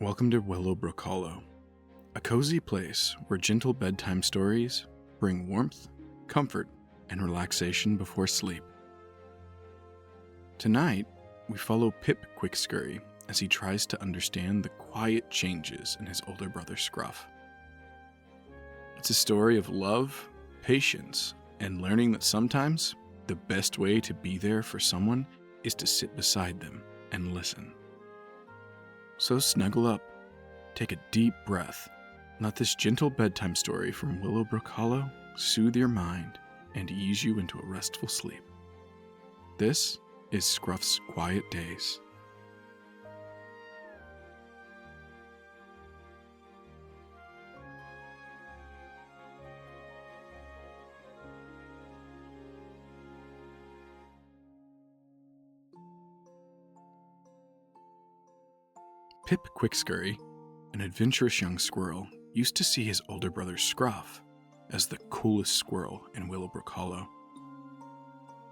Welcome to Willowbrook Hollow, a cozy place where gentle bedtime stories bring warmth, comfort, and relaxation before sleep. Tonight, we follow Pip Quickscurry as he tries to understand the quiet changes in his older brother Scruff. It's a story of love, patience, and learning that sometimes the best way to be there for someone is to sit beside them and listen. So snuggle up, take a deep breath, and let this gentle bedtime story from Willowbrook Hollow soothe your mind and ease you into a restful sleep. This is Scruff's Quiet Days. Pip Quickscurry, an adventurous young squirrel, used to see his older brother Scruff as the coolest squirrel in Willowbrook Hollow.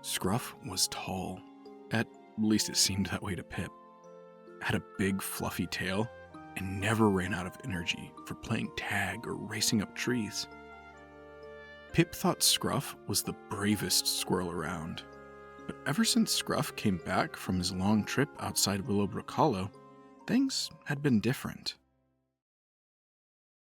Scruff was tall, at least it seemed that way to Pip, had a big fluffy tail, and never ran out of energy for playing tag or racing up trees. Pip thought Scruff was the bravest squirrel around, but ever since Scruff came back from his long trip outside Willowbrook Hollow, things had been different.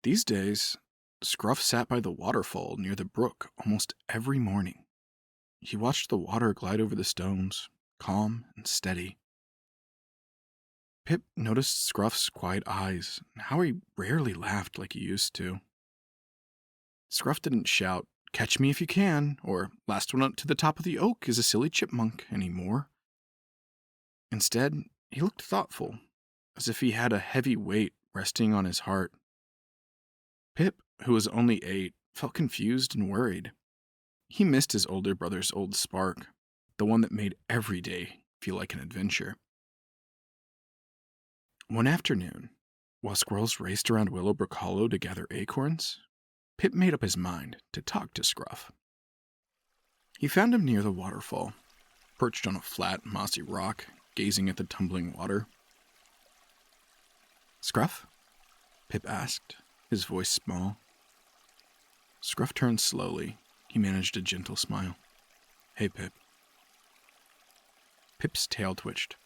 These days, Scruff sat by the waterfall near the brook almost every morning. He watched the water glide over the stones, calm and steady. Pip noticed Scruff's quiet eyes and how he rarely laughed like he used to. Scruff didn't shout, "Catch me if you can," or "Last one up to the top of the oak is a silly chipmunk" anymore. Instead, he looked thoughtful, as if he had a heavy weight resting on his heart. Pip, who was only 8, felt confused and worried. He missed his older brother's old spark, the one that made every day feel like an adventure. One afternoon, while squirrels raced around Willowbrook Hollow to gather acorns, Pip made up his mind to talk to Scruff. He found him near the waterfall, perched on a flat, mossy rock, gazing at the tumbling water. "Scruff?" Pip asked, his voice small. Scruff turned slowly. He managed a gentle smile. "Hey, Pip." Pip's tail twitched.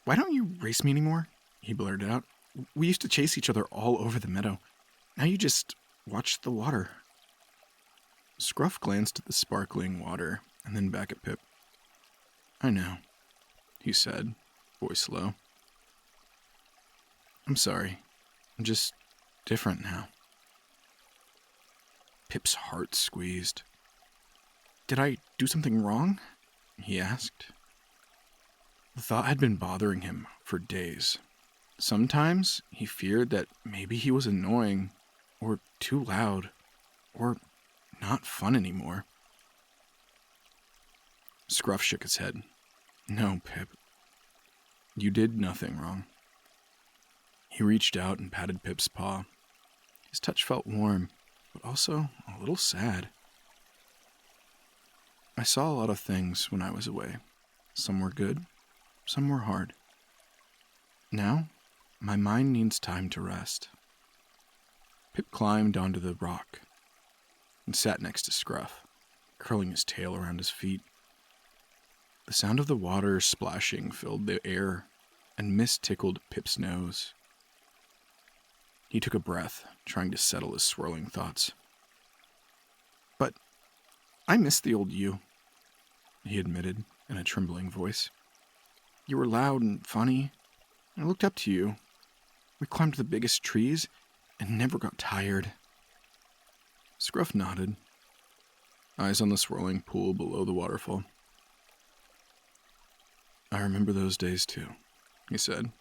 "Why don't you race me anymore?" he blurted out. "We used to chase each other all over the meadow. Now you just watch the water." Scruff glanced at the sparkling water and then back at Pip. "I know," he said, voice low. "I'm sorry. I'm just different now." Pip's heart squeezed. "Did I do something wrong?" he asked. The thought had been bothering him for days. Sometimes he feared that maybe he was annoying, or too loud, or not fun anymore. Scruff shook his head. "No, Pip. You did nothing wrong." He reached out and patted Pip's paw. His touch felt warm, but also a little sad. "I saw a lot of things when I was away. Some were good, some were hard. Now, my mind needs time to rest." Pip climbed onto the rock and sat next to Scruff, curling his tail around his feet. The sound of the water splashing filled the air, and mist tickled Pip's nose. He took a breath, trying to settle his swirling thoughts. "But I miss the old you," he admitted in a trembling voice. "You were loud and funny. I looked up to you. We climbed the biggest trees and never got tired." Scruff nodded, eyes on the swirling pool below the waterfall. "I remember those days too," he said.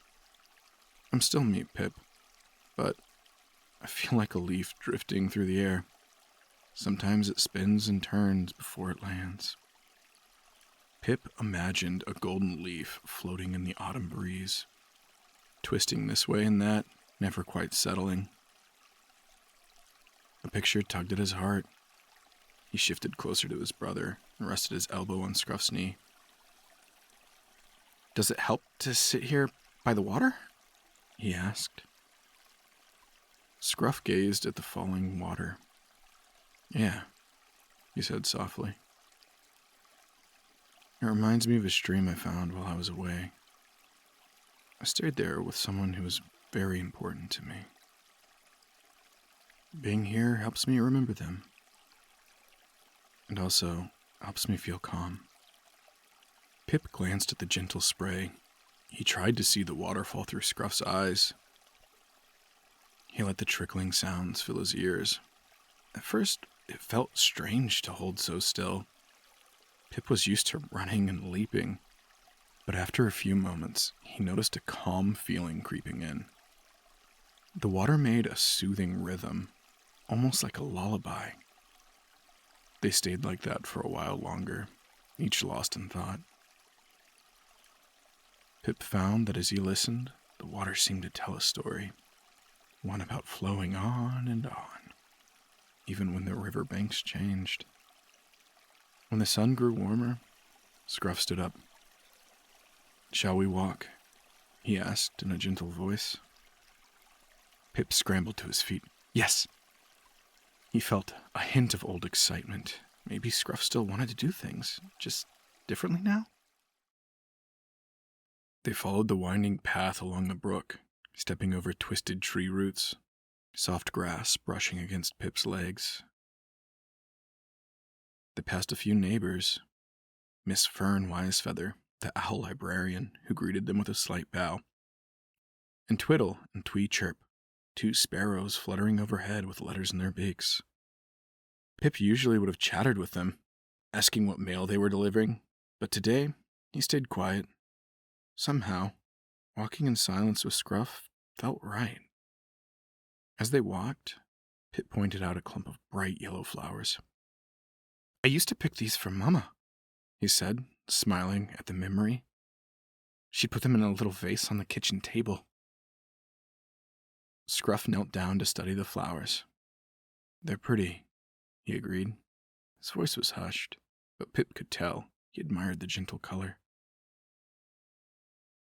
"I'm still me, Pip, but I feel like a leaf drifting through the air. Sometimes it spins and turns before it lands." Pip imagined a golden leaf floating in the autumn breeze, twisting this way and that, never quite settling. The picture tugged at his heart. He shifted closer to his brother and rested his elbow on Scruff's knee. "Does it help to sit here by the water?" he asked. Scruff gazed at the falling water. Yeah, he said softly. It reminds me of a stream I found while I was away. I stayed there with someone who was very important to me. Being here helps me remember them. And also helps me feel calm. Pip glanced at the gentle spray. He tried to see the waterfall through Scruff's eyes. He let the trickling sounds fill his ears. At first, it felt strange to hold so still. Pip was used to running and leaping. But after a few moments, he noticed a calm feeling creeping in. The water made a soothing rhythm, almost like a lullaby. They stayed like that for a while longer, each lost in thought. Pip found that as he listened, the water seemed to tell a story, one about flowing on and on, even when the river banks changed. When the sun grew warmer, Scruff stood up. "Shall we walk?" he asked in a gentle voice. Pip scrambled to his feet. Yes. He felt a hint of old excitement. Maybe Scruff still wanted to do things, just differently now? They followed the winding path along the brook, stepping over twisted tree roots, soft grass brushing against Pip's legs. They passed a few neighbors, Miss Fern Wisefeather, the owl librarian, who greeted them with a slight bow, and Twiddle and Twee Chirp, two sparrows fluttering overhead with letters in their beaks. Pip usually would have chattered with them, asking what mail they were delivering, but today he stayed quiet. Somehow, walking in silence with Scruff felt right. As they walked, Pip pointed out a clump of bright yellow flowers. "I used to pick these for Mama," he said, smiling at the memory. She'd put them in a little vase on the kitchen table. Scruff knelt down to study the flowers. "They're pretty," he agreed. His voice was hushed, but Pip could tell he admired the gentle color.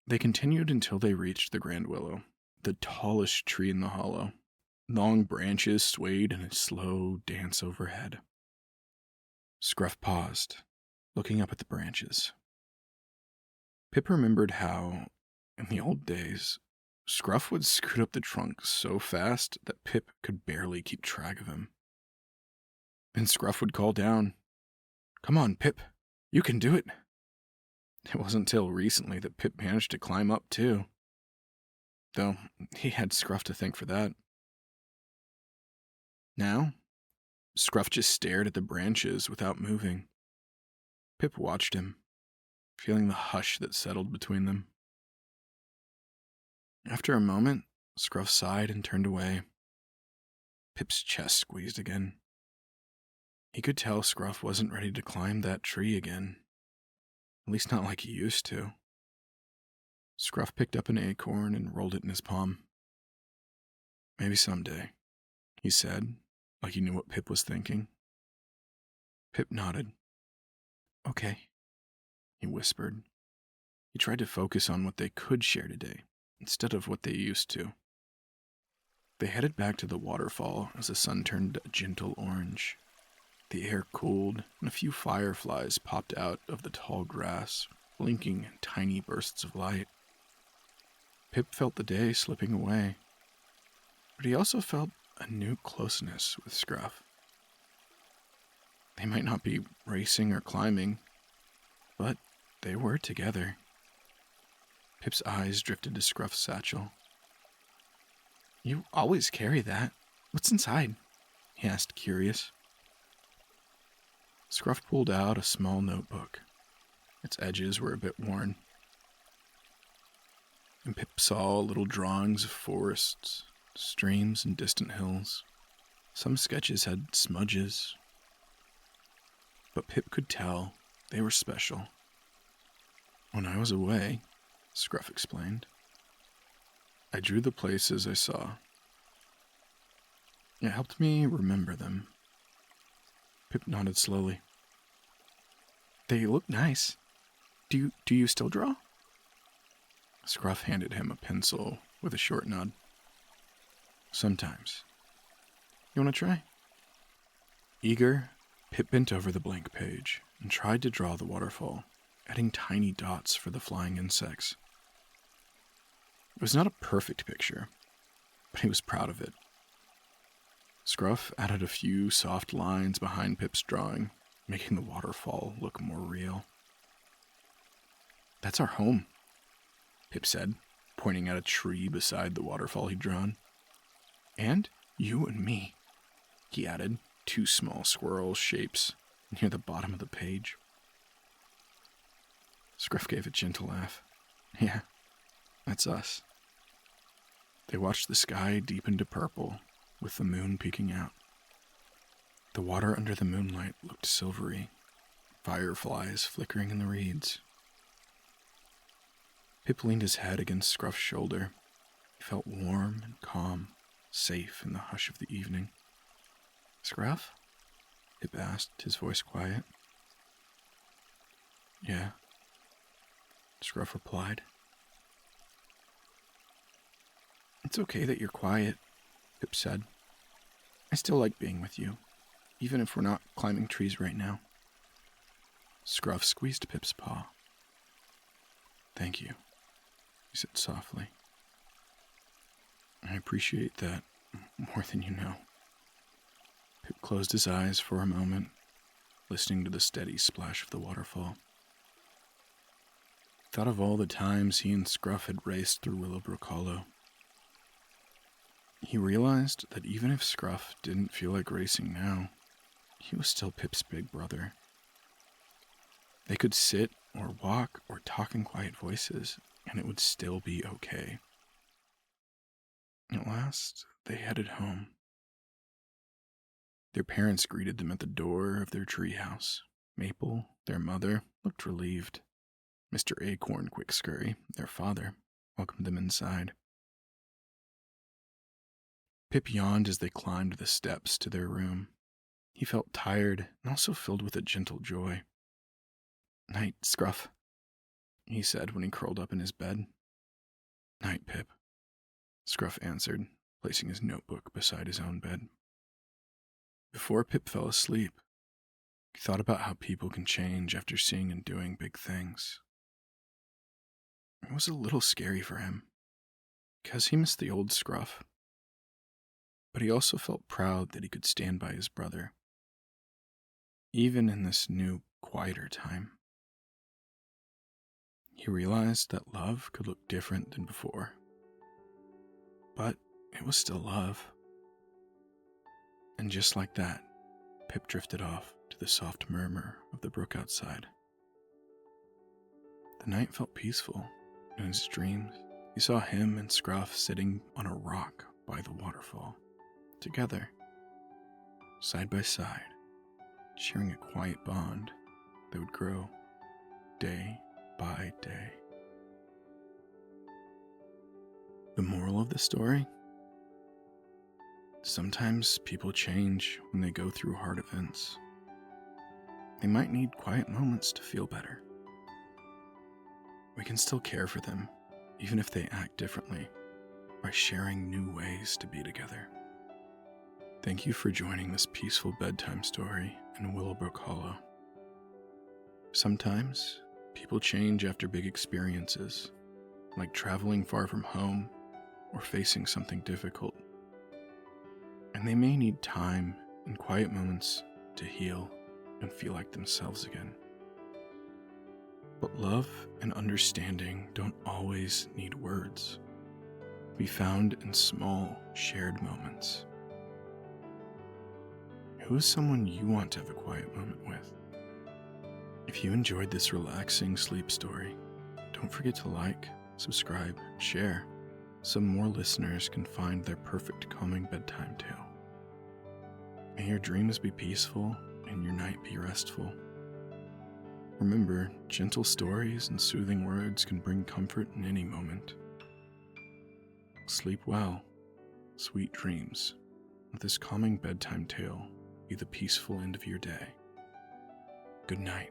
They continued until they reached the grand willow, the tallest tree in the hollow. Long branches swayed in a slow dance overhead. Scruff paused, looking up at the branches. Pip remembered how, in the old days, Scruff would scoot up the trunk so fast that Pip could barely keep track of him. Then Scruff would call down, "Come on, Pip, you can do it." It wasn't until recently that Pip managed to climb up, too. Though he had Scruff to thank for that. Now, Scruff just stared at the branches without moving. Pip watched him, feeling the hush that settled between them. After a moment, Scruff sighed and turned away. Pip's chest squeezed again. He could tell Scruff wasn't ready to climb that tree again. At least not like he used to. Scruff picked up an acorn and rolled it in his palm. "Maybe someday," he said, like he knew what Pip was thinking. Pip nodded. "Okay," he whispered. He tried to focus on what they could share today, instead of what they used to. They headed back to the waterfall as the sun turned a gentle orange. The air cooled, and a few fireflies popped out of the tall grass, blinking in tiny bursts of light. Pip felt the day slipping away, but he also felt a new closeness with Scruff. They might not be racing or climbing, but they were together. Pip's eyes drifted to Scruff's satchel. "You always carry that. What's inside?" he asked, curious. Scruff pulled out a small notebook. Its edges were a bit worn. And Pip saw little drawings of forests, streams, and distant hills. Some sketches had smudges, but Pip could tell they were special. "When I was away," Scruff explained, "I drew the places I saw. It helped me remember them." Pip nodded slowly. "They look nice. Do you still draw?" Scruff handed him a pencil with a short nod. Sometimes. You want to try? Eager, Pip bent over the blank page and tried to draw the waterfall, adding tiny dots for the flying insects. It was not a perfect picture, but he was proud of it. Scruff added a few soft lines behind Pip's drawing, making the waterfall look more real. "That's our home," Pip said, pointing at a tree beside the waterfall he'd drawn. "And you and me," he added, 2 small squirrel shapes near the bottom of the page. Scruff gave a gentle laugh. "Yeah, that's us." They watched the sky deepen to purple, with the moon peeking out. The water under the moonlight looked silvery, fireflies flickering in the reeds. Pip leaned his head against Scruff's shoulder. He felt warm and calm, safe in the hush of the evening. "Scruff?" Pip asked, his voice quiet. "Yeah," Scruff replied. "It's okay that you're quiet," Pip said. "I still like being with you, even if we're not climbing trees right now." Scruff squeezed Pip's paw. "Thank you," he said softly. "I appreciate that more than you know." Pip closed his eyes for a moment, listening to the steady splash of the waterfall. He thought of all the times he and Scruff had raced through Willowbrook Hollow. He realized that even if Scruff didn't feel like racing now, he was still Pip's big brother. They could sit or walk or talk in quiet voices, and it would still be okay. At last, they headed home. Their parents greeted them at the door of their treehouse. Maple, their mother, looked relieved. Mr. Acorn Quickscurry, their father, welcomed them inside. Pip yawned as they climbed the steps to their room. He felt tired and also filled with a gentle joy. "Night, Scruff," he said when he curled up in his bed. "Night, Pip," Scruff answered, placing his notebook beside his own bed. Before Pip fell asleep, he thought about how people can change after seeing and doing big things. It was a little scary for him, because he missed the old Scruff. But he also felt proud that he could stand by his brother, even in this new, quieter time. He realized that love could look different than before, but it was still love. And just like that, Pip drifted off to the soft murmur of the brook outside. The night felt peaceful. In his dreams, he saw him and Scruff sitting on a rock by the waterfall, together, side by side, sharing a quiet bond that would grow day by day. The moral of the story? Sometimes people change when they go through hard events. They might need quiet moments to feel better. We can still care for them, even if they act differently, by sharing new ways to be together. Thank you for joining this peaceful bedtime story in Willowbrook Hollow. Sometimes, people change after big experiences, like traveling far from home or facing something difficult. And they may need time and quiet moments to heal and feel like themselves again. But love and understanding don't always need words. Be found in small, shared moments. Who is someone you want to have a quiet moment with? If you enjoyed this relaxing sleep story, don't forget to like, subscribe, and share so more listeners can find their perfect calming bedtime tale. May your dreams be peaceful and your night be restful. Remember, gentle stories and soothing words can bring comfort in any moment. Sleep well, sweet dreams. Let this calming bedtime tale be the peaceful end of your day. Good night.